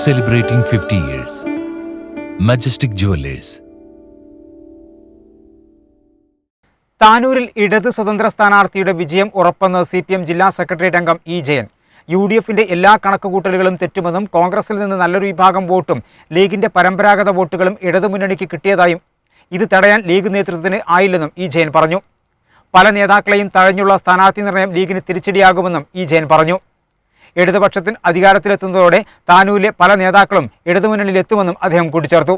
Celebrating 50 years. Majestic Jewelers. താനൂരിൽ ഇടത് സ്വതന്ത്ര സ്ഥാനാർത്ഥിയുടെ വിജയം ഉറപ്പെന്ന് CPM ജില്ലാ സെക്രട്ടേറിയറ്റ് അംഗം ഇ ജയൻ. UDFന്റെ എല്ലാ കണക്കുകൂട്ടലുകളും തെറ്റുമെന്നും കോൺഗ്രസിൽ നിന്ന് നല്ലൊരു വിഭാഗം വോട്ടും ലീഗിന്റെ പരമ്പരാഗത വോട്ടുകളും ഇടതുമുന്നണിക്ക് കിട്ടിയതായും ഇത് തടയാൻ ലീഗ് നേതൃത്വത്തിന് ആയില്ലെന്നും ഇ ജയൻ പറഞ്ഞു. പല നേതാക്കളെയും തഴഞ്ഞുള്ള സ്ഥാനാർത്ഥി നിർണയം ലീഗിന് തിരിച്ചടിയാകുമെന്നും ഇ ജയൻ പറഞ്ഞു. ഇടതുപക്ഷത്തിന് അധികാരത്തിലെത്തുന്നതോടെ താനൂരിലെ പല നേതാക്കളും ഇടതുമുന്നണിയിലെത്തുമെന്നും അദ്ദേഹം കൂട്ടിച്ചേർത്തു.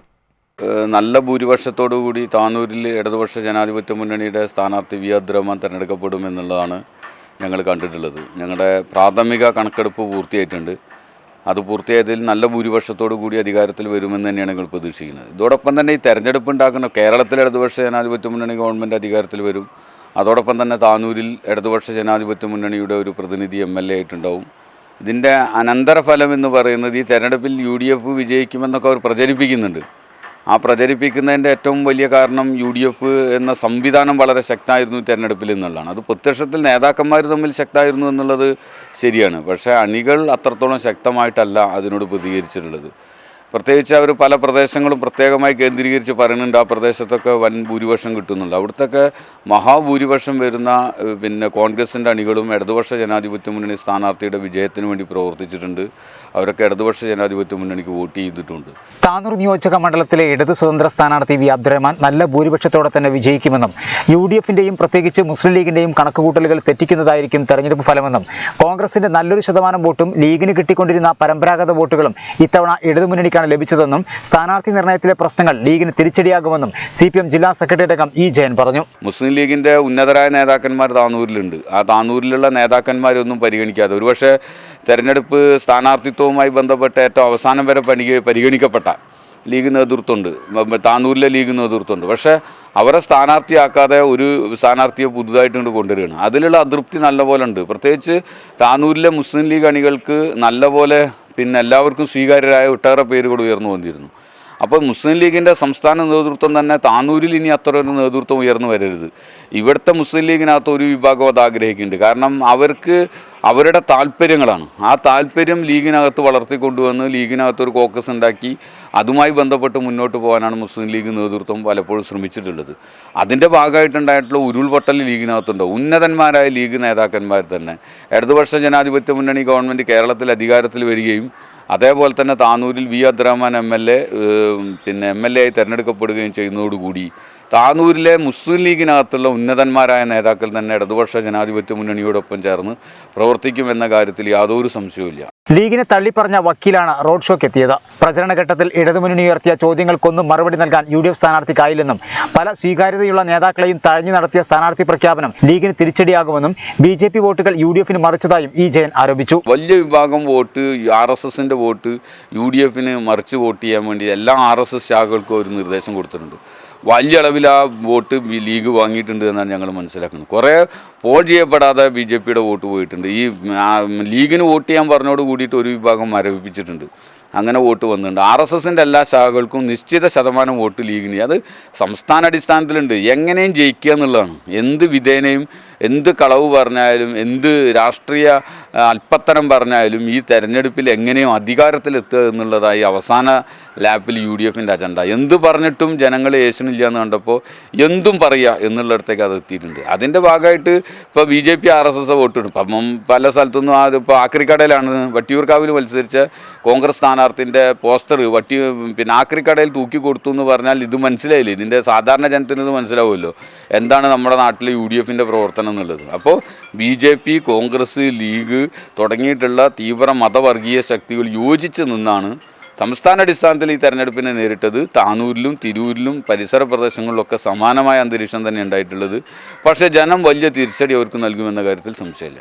നല്ല ഭൂരിപക്ഷത്തോടുകൂടി താനൂരിൽ ഇടതുപക്ഷ ജനാധിപത്യ മുന്നണിയുടെ സ്ഥാനാർത്ഥി വി അബ്ദുറഹ്മാൻ തിരഞ്ഞെടുക്കപ്പെടുമെന്നുള്ളതാണ് ഞങ്ങൾ കണ്ടിട്ടുള്ളത്. ഞങ്ങളുടെ പ്രാഥമിക കണക്കെടുപ്പ് പൂർത്തിയായിട്ടുണ്ട്. അത് പൂർത്തിയായതിൽ നല്ല ഭൂരിപക്ഷത്തോടു കൂടി അധികാരത്തിൽ വരുമെന്ന് തന്നെയാണ് ഞങ്ങൾ പ്രതീക്ഷിക്കുന്നത്. ഇതോടൊപ്പം തന്നെ ഈ തെരഞ്ഞെടുപ്പ് ഉണ്ടാക്കുന്ന കേരളത്തിലെ ഇടതുപക്ഷ ജനാധിപത്യ മുന്നണി ഗവൺമെൻറ് അധികാരത്തിൽ വരും. അതോടൊപ്പം തന്നെ താനൂരിൽ ഇടതുപക്ഷ ജനാധിപത്യ മുന്നണിയുടെ ഒരു പ്രതിനിധി MLA ആയിട്ടുണ്ടാവും. ഇതിൻ്റെ അനന്തരഫലം എന്ന് പറയുന്നത് ഈ തെരഞ്ഞെടുപ്പിൽ UDF വിജയിക്കുമെന്നൊക്കെ അവർ പ്രചരിപ്പിക്കുന്നുണ്ട്. ആ പ്രചരിപ്പിക്കുന്നതിൻ്റെ ഏറ്റവും വലിയ കാരണം UDF എന്ന സംവിധാനം വളരെ ശക്തമായിരുന്നു തെരഞ്ഞെടുപ്പിൽ എന്നുള്ളതാണ്. അത് പ്രത്യക്ഷത്തിൽ നേതാക്കന്മാർ തമ്മിൽ ശക്തമായിരുന്നു എന്നുള്ളത് ശരിയാണ്. പക്ഷേ അണികൾ അത്രത്തോളം ശക്തമായിട്ടല്ല അതിനോട് പ്രതികരിച്ചിട്ടുള്ളത്. പ്രത്യേകിച്ച് അവർ പല പ്രദേശങ്ങളും പ്രത്യേകമായി കേന്ദ്രീകരിച്ച് പറയുന്നുണ്ട് ആ പ്രദേശത്തൊക്കെ വൻ ഭൂരിപക്ഷം കിട്ടുന്നുണ്ട്. അവിടുത്തൊക്കെ മഹാഭൂരിപക്ഷം വരുന്ന കോൺഗ്രസിൻ്റെ അണികളും ഇടതുപക്ഷ ജനാധിപത്യ മുന്നണി സ്ഥാനാർത്ഥിയുടെ വിജയത്തിന് വേണ്ടി പ്രവർത്തിച്ചിട്ടുണ്ട്. അവരൊക്കെ ഇടതുപക്ഷ ജനാധിപത്യ മുന്നണിക്ക് വോട്ട് ചെയ്തിട്ടുണ്ട്. താനൂർ നിയോജക മണ്ഡലത്തിലെ ഇടത് സ്വതന്ത്ര സ്ഥാനാർത്ഥി വി അബ്ദുറഹ്മാൻ നല്ല ഭൂരിപക്ഷത്തോടെ തന്നെ വിജയിക്കുമെന്നും UDFന്റെയും പ്രത്യേകിച്ച് മുസ്ലിം ലീഗിന്റെയും കണക്കുകൂട്ടലുകൾ തെറ്റിക്കുന്നതായിരിക്കും തെരഞ്ഞെടുപ്പ് ഫലമെന്നും കോൺഗ്രസിന്റെ നല്ലൊരു ശതമാനം വോട്ടും ലീഗിന് കിട്ടിക്കൊണ്ടിരുന്ന പരമ്പരാഗത വോട്ടുകളും ഇത്തവണ ഇടതുമുന്നണിക്കാണ് ലഭിച്ചതെന്നും സ്ഥാനാർത്ഥി നിർണയത്തിലെ പ്രശ്നങ്ങൾ ലീഗിന് തിരിച്ചടിയാകുമെന്നും CPM ജില്ലാ സെക്രട്ടേറിയറ്റ് അംഗം ഇ ജയൻ പറഞ്ഞു. മുസ്ലിം ലീഗിന്റെ ഉന്നതരായ നേതാക്കന്മാർ താനൂരിലുണ്ട്. ആ താനൂരിലുള്ള നേതാക്കന്മാരൊന്നും പരിഗണിക്കാതെ ഒരുപക്ഷെ തെരഞ്ഞെടുപ്പ് സ്ഥാനാർത്ഥിത്വവുമായി ബന്ധപ്പെട്ട് ഏറ്റവും അവസാനം വരെ പരിഗണിക്കപ്പെട്ട ലീഗ് നേതൃത്വമുണ്ട്, താനൂരിലെ ലീഗ് നേതൃത്വമുണ്ട്. പക്ഷേ അവരെ സ്ഥാനാർത്ഥിയാക്കാതെ ഒരു സ്ഥാനാർത്ഥിയെ പുതുതായിട്ട് കൊണ്ടുവരികയാണ്. അതിലുള്ള അതൃപ്തി നല്ലപോലെ ഉണ്ട്. പ്രത്യേകിച്ച് താനൂരിലെ മുസ്ലിം ലീഗ് അണികൾക്ക് നല്ലപോലെ എല്ലാവർക്കും സ്വീകാര്യരായ ഒട്ടേറെ പേരുകൾ ഉയർന്നു വന്നിരുന്നു. അപ്പോൾ മുസ്ലിം ലീഗിൻ്റെ സംസ്ഥാന നേതൃത്വം തന്നെ താനൂരിൽ ഇനി അത്ര ഒരു നേതൃത്വം ഉയർന്നു വരരുത്. ഇവിടുത്തെ മുസ്ലിം ലീഗിനകത്ത് ഒരു വിഭാഗം അത് ആഗ്രഹിക്കുന്നുണ്ട്. കാരണം അവർക്ക് അവരുടെ താല്പര്യങ്ങളാണ്. ആ താല്പര്യം ലീഗിനകത്ത് വളർത്തിക്കൊണ്ടുവന്ന് ലീഗിനകത്തൊരു കോക്കസ് ഉണ്ടാക്കി അതുമായി ബന്ധപ്പെട്ട് മുന്നോട്ട് പോകാനാണ് മുസ്ലിം ലീഗ് നേതൃത്വം പലപ്പോഴും ശ്രമിച്ചിട്ടുള്ളത്. അതിൻ്റെ ഭാഗമായിട്ടുണ്ടായിട്ടുള്ള ഉരുൾപൊട്ടൽ ലീഗിനകത്തുണ്ട്. ഉന്നതന്മാരായ ലീഗ് നേതാക്കന്മാർ തന്നെ ഇടതുപക്ഷ ജനാധിപത്യ മുന്നണി ഗവൺമെൻറ് കേരളത്തിൽ അധികാരത്തിൽ വരികയും അതേപോലെ തന്നെ താനൂരിൽ വി അബ്ദുറഹ്മാൻ MLA ആയി തിരഞ്ഞെടുക്കപ്പെടുകയും ചെയ്യുന്നതോടുകൂടി താനൂരിലെ മുസ്ലിം ലീഗിനകത്തുള്ള ഉന്നതന്മാരായ നേതാക്കൾ തന്നെ ഇടതുപക്ഷ ജനാധിപത്യ മുന്നണിയോടൊപ്പം ചേർന്ന് പ്രവർത്തിക്കുമെന്ന കാര്യത്തിൽ യാതൊരു സംശയവുമില്ല. ലീഗിനെ തള്ളിപ്പറഞ്ഞ വക്കീലാണ് റോഡ് ഷോക്ക് എത്തിയത്. പ്രചരണഘട്ടത്തിൽ ഇടതുമുന്നണി ഉയർത്തിയ ചോദ്യങ്ങൾക്കൊന്നും മറുപടി നൽകാൻ UDF സ്ഥാനാർത്ഥിക്കായില്ലെന്നും പല സ്വീകാര്യതയുള്ള നേതാക്കളെയും തഴഞ്ഞു നടത്തിയ സ്ഥാനാർത്ഥി പ്രഖ്യാപനം ലീഗിന് തിരിച്ചടിയാകുമെന്നും BJP വോട്ടുകൾ UDFന് മറിച്ചതായും ഇ ജയൻ ആരോപിച്ചു. വലിയ വിഭാഗം വോട്ട് RSSന്റെ വോട്ട് UDFന് മറിച്ച് വോട്ട് ചെയ്യാൻ വേണ്ടി എല്ലാ RSS ശാഖകൾക്കും ഒരു നിർദ്ദേശം കൊടുത്തിട്ടുണ്ട്. വലിയ അളവിൽ ആ വോട്ട് ലീഗ് വാങ്ങിയിട്ടുണ്ട് എന്നാണ് ഞങ്ങൾ മനസ്സിലാക്കുന്നത്. കുറേ പോൾ ചെയ്യപ്പെടാതെ BJPയുടെ വോട്ട് പോയിട്ടുണ്ട്. ഈ ലീഗിന് വോട്ട് ചെയ്യാൻ പറഞ്ഞോട് കൂടിയിട്ട് ഒരു വിഭാഗം മരവിപ്പിച്ചിട്ടുണ്ട്. അങ്ങനെ വോട്ട് വന്നിട്ടുണ്ട്. RSSന്റെ എല്ലാ ശാഖകൾക്കും നിശ്ചിത ശതമാനം വോട്ട് ലീഗിന് അത് സംസ്ഥാന അടിസ്ഥാനത്തിലുണ്ട്. എങ്ങനെയും ജയിക്കുക എന്നുള്ളതാണ്. എന്ത് വിധേനയും എന്ത് കളവ് പറഞ്ഞാലും എന്ത് രാഷ്ട്രീയ അല്പത്തരം പറഞ്ഞാലും ഈ തെരഞ്ഞെടുപ്പിൽ എങ്ങനെയും അധികാരത്തിലെത്തുക എന്നുള്ളതായി അവസാന ലാപ്പിൽ UDFന്റെ അജണ്ട. എന്ത് പറഞ്ഞിട്ടും ജനങ്ങൾ യേശുന്നില്ല എന്ന് കണ്ടപ്പോൾ എന്തും പറയുക എന്നുള്ളിടത്തേക്ക് അത് എത്തിയിട്ടുണ്ട്. അതിൻ്റെ ഭാഗമായിട്ട് ഇപ്പോൾ BJP RSS വോട്ടിടും. അപ്പം പല സ്ഥലത്തുനിന്നും അതിപ്പോൾ ആക്രിക്കടയിലാണ് വട്ടിയൂർക്കാവിൽ മത്സരിച്ച കോൺഗ്രസ് സ്ഥാനാർത്ഥിൻ്റെ പോസ്റ്റർ ആക്രിക്കടയിൽ തൂക്കി കൊടുത്തു എന്ന് പറഞ്ഞാൽ ഇത് മനസ്സിലായില്ലേ? ഇതിൻ്റെ സാധാരണ ജനത്തിന് ഇത് മനസ്സിലാവുമല്ലോ എന്താണ് നമ്മുടെ നാട്ടിലെ UDFന്റെ പ്രവർത്തനം എന്നുള്ളത്. അപ്പോൾ BJP, കോൺഗ്രസ്, ലീഗ് തുടങ്ങിയിട്ടുള്ള തീവ്ര മതവർഗീയ ശക്തികൾ യോജിച്ച് നിന്നാണ് സംസ്ഥാന അടിസ്ഥാനത്തിൽ ഈ തെരഞ്ഞെടുപ്പിനെ നേരിട്ടത്. താനൂരിലും തിരൂരിലും പരിസര പ്രദേശങ്ങളിലൊക്കെ സമാനമായ അന്തരീക്ഷം തന്നെ ഉണ്ടായിട്ടുള്ളത്. പക്ഷേ ജനം വലിയ തിരിച്ചടി അവർക്ക് നൽകുമെന്ന കാര്യത്തിൽ സംശയമില്ല.